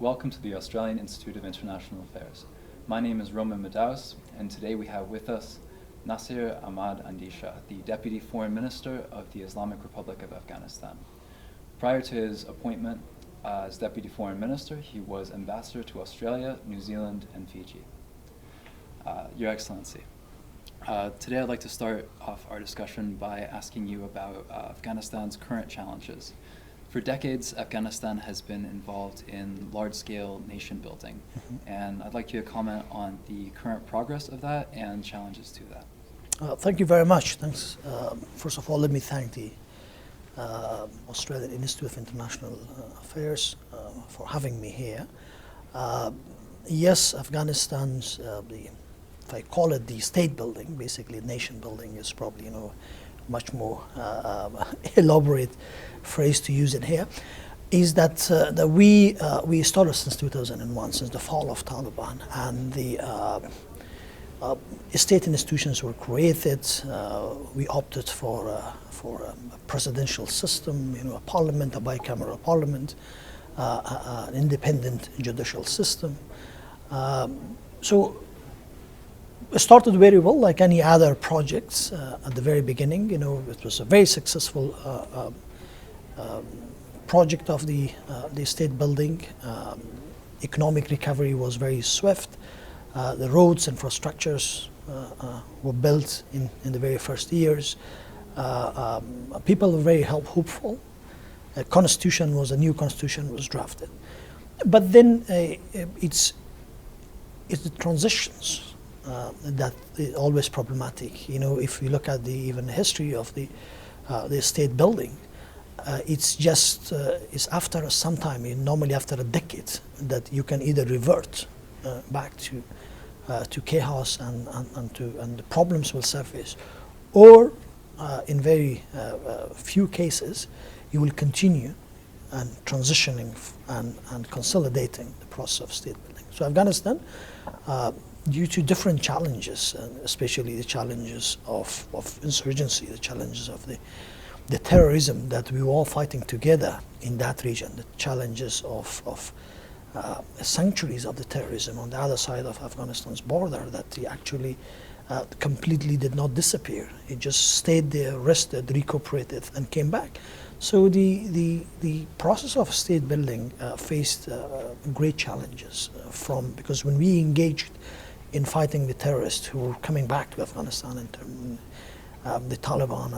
welcome to the Australian Institute of International Affairs. My name is Roman Madaus, and today we have with us Nasir Ahmad Andisha, the Deputy Foreign Minister of the Islamic Republic of Afghanistan. Prior to his appointment as Deputy Foreign Minister, he was Ambassador to Australia, New Zealand, and Fiji. Your Excellency, today I'd like to start off our discussion by asking you about Afghanistan's current challenges. For decades, Afghanistan has been involved in large-scale nation building, and I'd like you to comment on the current progress of that and challenges to that. Thank you very much. Thanks. First of all, let me thank the Australian Institute of International Affairs for having me here. Yes, Afghanistan's, if I call it the state building, basically nation building is probably, much more elaborate phrase to use it here, is that we started since 2001, since the fall of Taliban, and the state institutions were created. We opted for a presidential system, a parliament, a bicameral parliament, an independent judicial system. So it started very well, like any other projects at the very beginning. It was a very successful project of the state building. Economic recovery was very swift. The roads, infrastructures were built in the very first years. People were very hopeful. A new constitution was drafted. But then it's the transitions that is always problematic. If you look at even the history of the state building, it's after some time, normally after a decade, that you can either revert back to chaos and the problems will surface, or in very few cases, you will continue and transitioning and consolidating the process of state building. So Afghanistan, due to different challenges, especially the challenges of insurgency, the challenges of the terrorism that we were all fighting together in that region, the challenges of centuries of the terrorism on the other side of Afghanistan's border, that they actually completely did not disappear. It just stayed there, rested, recuperated, and came back. So the process of state building faced great challenges because when we engaged in fighting the terrorists who were coming back to Afghanistan, the Taliban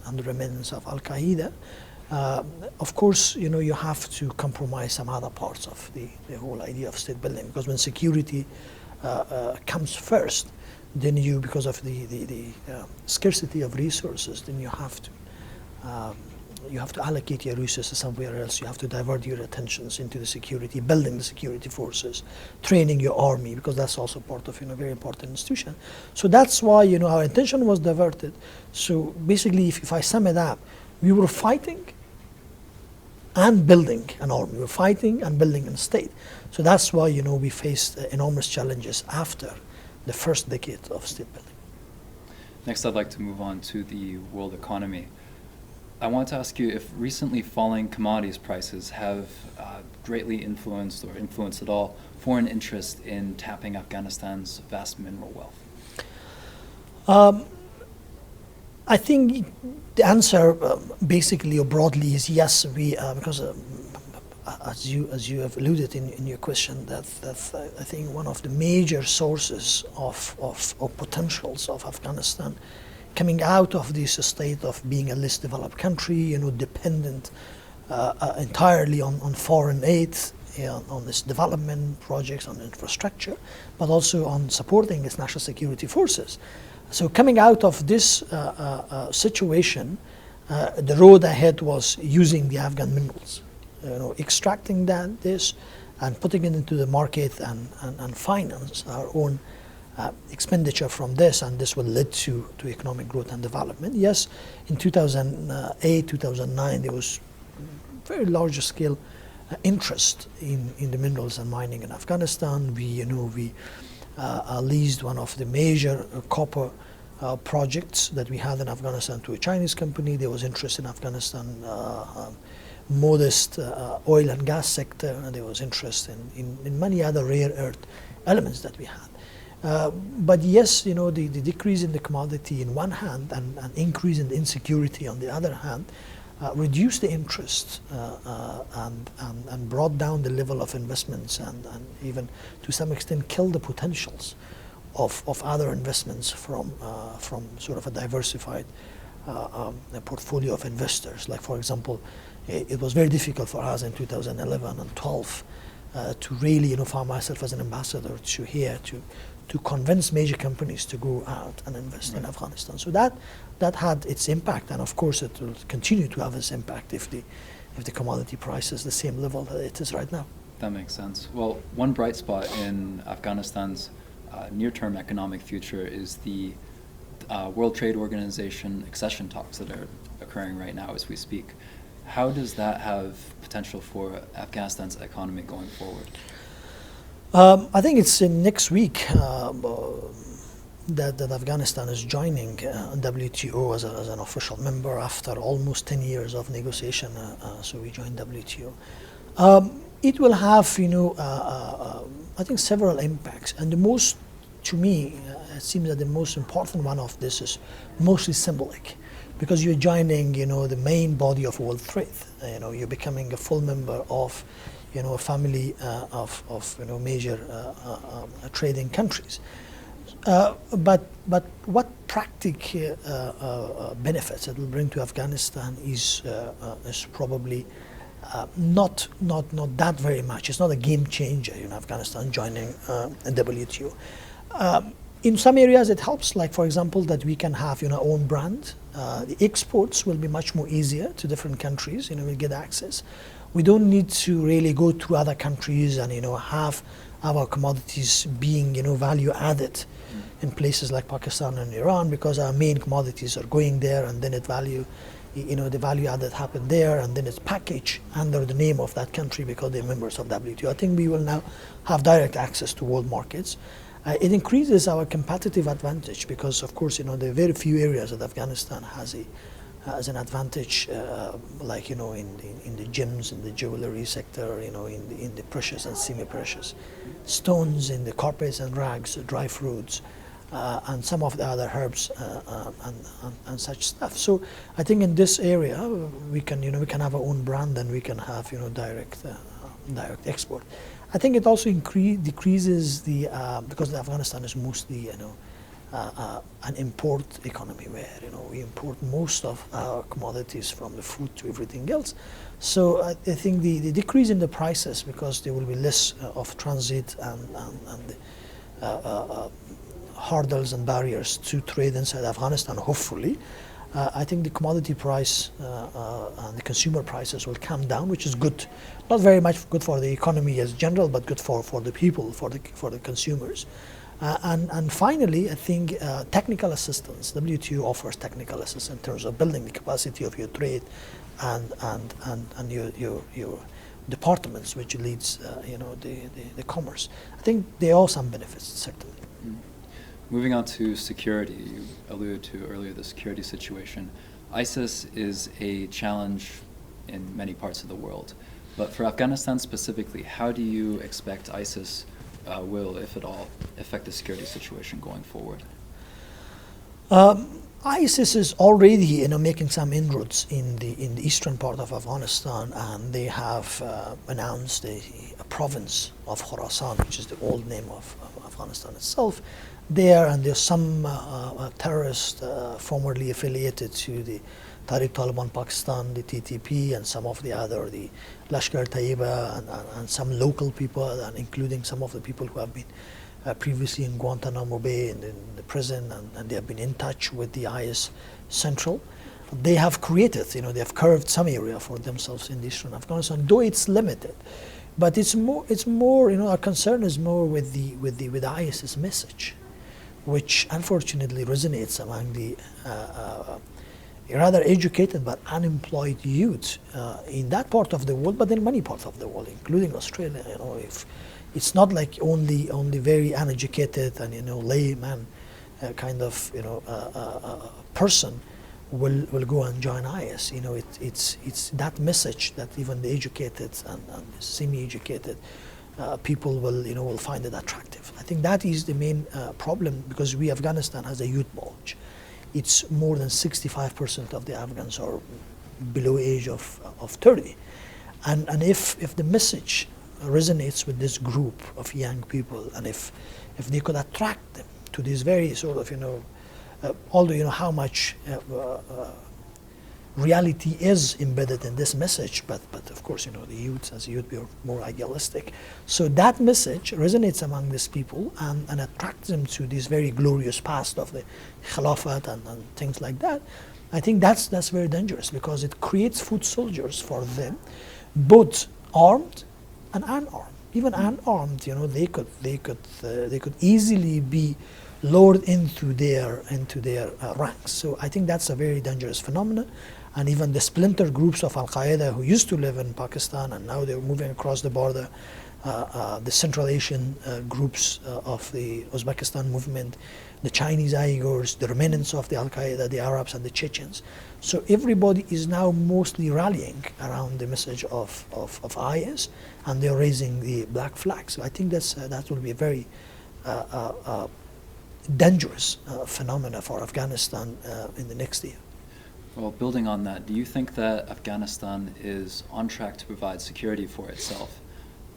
and the remnants of Al-Qaeda, of course, you have to compromise some other parts of the whole idea of state building, because when security comes first, then because of the scarcity of resources, then you have to allocate your resources somewhere else. You have to divert your attentions into the security, building the security forces, training your army, because that's also part of a very important institution. So that's why our attention was diverted. So basically, if I sum it up, we were fighting and building an army. We were fighting and building a state. So that's why we faced enormous challenges after the first decade of state building. Next, I'd like to move on to the world economy. I want to ask you if recently falling commodities prices have greatly influenced or influenced at all foreign interest in tapping Afghanistan's vast mineral wealth. I think the answer basically or broadly is yes. Because as you have alluded in your question, that's I think one of the major sources of potentials of Afghanistan, coming out of this state of being a less developed country, dependent entirely on foreign aid, on its development projects, on infrastructure, but also on supporting its national security forces. So coming out of this situation, the road ahead was using the Afghan minerals, extracting this and putting it into the market and finance our own expenditure from this, and this will lead to economic growth and development. Yes, in 2008, 2009, there was very large scale interest in the minerals and mining in Afghanistan. We leased one of the major copper projects that we had in Afghanistan to a Chinese company. There was interest in Afghanistan modest oil and gas sector, and there was interest in many other rare earth elements that we had. But yes, the decrease in the commodity in one hand and an increase in the insecurity on the other hand reduced the interest and brought down the level of investments and even to some extent killed the potentials of other investments from sort of a diversified a portfolio of investors. Like, for example, it was very difficult for us in 2011 and 12 to really, find myself as an ambassador to here to convince major companies to go out and invest in Afghanistan. So that had its impact, and of course it will continue to have its impact if the commodity price is the same level that it is right now. That makes sense. Well, one bright spot in Afghanistan's near-term economic future is the World Trade Organization accession talks that are occurring right now as we speak. How does that have potential for Afghanistan's economy going forward? I think it's in next week that Afghanistan is joining WTO as an official member after almost 10 years of negotiation. So we joined WTO. It will have, I think several impacts, and the most, to me, it seems that the most important one of this is mostly symbolic, because you're joining, the main body of world trade. You're becoming a full member of, a family of major trading countries. But what practical benefits it will bring to Afghanistan is probably not that very much. It's not a game changer in Afghanistan joining WTO. In some areas it helps, like for example that we can have our own brand. The exports will be much more easier to different countries. We get access. We don't need to really go through other countries and have our commodities being value added in places like Pakistan and Iran, because our main commodities are going there, and then the value added happened there, and then it's packaged under the name of that country because they're members of WTO. I think we will now have direct access to world markets. It increases our competitive advantage because, of course, there are very few areas that Afghanistan has an advantage, like in the gems, in the jewelry sector, in the precious and semi-precious stones, in the carpets and rugs, dry fruits, and some of the other herbs and such stuff. So I think in this area we can have our own brand, and we can have direct export. I think it also decreases the because Afghanistan is mostly an import economy where we import most of our commodities from the food to everything else. So I think the decrease in the prices, because there will be less of transit and hurdles and barriers to trade inside Afghanistan, hopefully. I think the commodity price and the consumer prices will come down, which is good. Not very much good for the economy as general, but good for the people, for the consumers. And finally, I think technical assistance. WTO offers technical assistance in terms of building the capacity of your trade and your departments, which leads the commerce. I think there are some benefits, certainly. Moving on to security, you alluded to earlier the security situation. ISIS is a challenge in many parts of the world, but for Afghanistan specifically, how do you expect ISIS will, if at all, affect the security situation going forward? ISIS is already making some inroads in the eastern part of Afghanistan, and they have announced a province of Khorasan, which is the old name of Afghanistan itself, there, and there's some terrorists formerly affiliated to the Taliban Pakistan, the TTP, and some of the other, the Lashkar-e-Taiba, and some local people, and including some of the people who have been previously in Guantanamo Bay in the prison, and they have been in touch with the IS Central. They have created, they have carved some area for themselves in eastern Afghanistan, though it's limited. But it's more. Our concern is more with the IS's message, which unfortunately resonates among the rather educated but unemployed youth in that part of the world, but in many parts of the world, including Australia. If it's not like only very uneducated and layman kind of person will go and join IS. You know, it's that message that even the educated and the semi-educated people will find it attractive. I think that is the main problem, because Afghanistan has a youth bulge. It's more than 65% of the Afghans are below age of 30, and if the message resonates with this group of young people, and if they could attract them to this very sort of although how much reality is embedded in this message, but of course the youth, as a youth, we are more idealistic. So that message resonates among these people and attracts them to this very glorious past of the Khilafat and things like that. I think that's very dangerous, because it creates foot soldiers for them, both armed and unarmed. Even unarmed, they could easily be lured into their ranks. So I think that's a very dangerous phenomenon. And even the splinter groups of Al-Qaeda who used to live in Pakistan and now they're moving across the border, the Central Asian groups of the Uzbekistan movement, the Chinese Uyghurs, the remnants of the Al-Qaeda, the Arabs and the Chechens. So everybody is now mostly rallying around the message of IS, and they're raising the black flag. So I think that will be a very dangerous phenomena for Afghanistan in the next year. Well, building on that, do you think that Afghanistan is on track to provide security for itself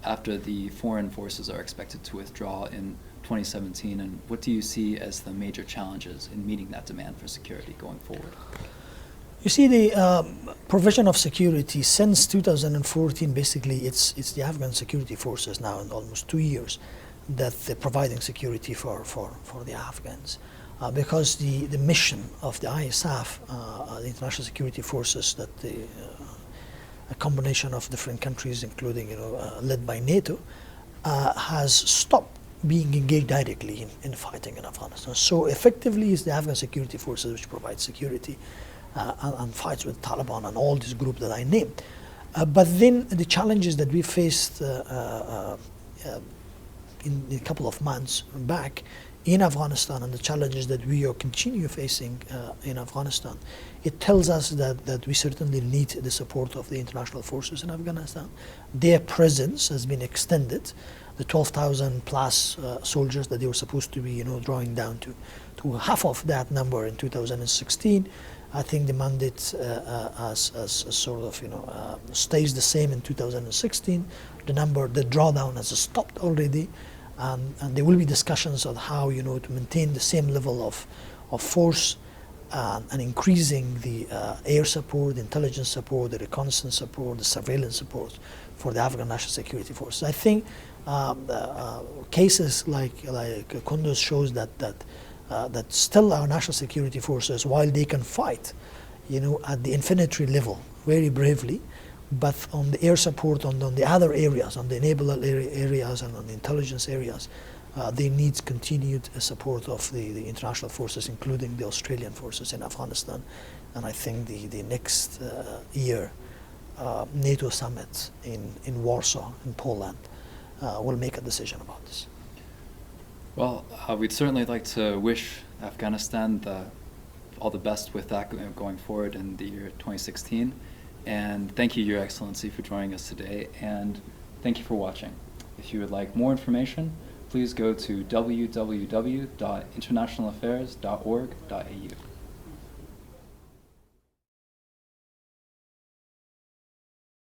after the foreign forces are expected to withdraw in 2017? And what do you see as the major challenges in meeting that demand for security going forward? You see, the provision of security since 2014, basically it's the Afghan security forces now in almost 2 years that they're providing security for the Afghans. Because the mission of the ISAF, the International Security Forces, that a combination of different countries, including led by NATO, has stopped being engaged directly in fighting in Afghanistan. So effectively, it's the Afghan security forces which provide security and fights with Taliban and all these groups that I named. But then the challenges that we faced in a couple of months back in Afghanistan, and the challenges that we are continue facing in Afghanistan, it tells us that we certainly need the support of the international forces in Afghanistan. Their presence has been extended. The 12,000 plus soldiers that they were supposed to be drawing down to half of that number in 2016. I think the mandate as sort of stays the same in 2016. The drawdown has stopped already. And there will be discussions on how to maintain the same level of force and increasing the air support, the intelligence support, the reconnaissance support, the surveillance support for the Afghan National Security Forces. I think cases like Kunduz shows that still our national security forces, while they can fight at the infantry level very bravely, but on the air support, on the other areas, on the naval areas and on the intelligence areas, they need continued support of the international forces, including the Australian forces in Afghanistan. And I think the next year NATO summit in Warsaw, in Poland, will make a decision about this. Well, we'd certainly like to wish Afghanistan all the best with that going forward in the year 2016. And thank you, Your Excellency, for joining us today, and thank you for watching. If you would like more information, please go to www.internationalaffairs.org.au.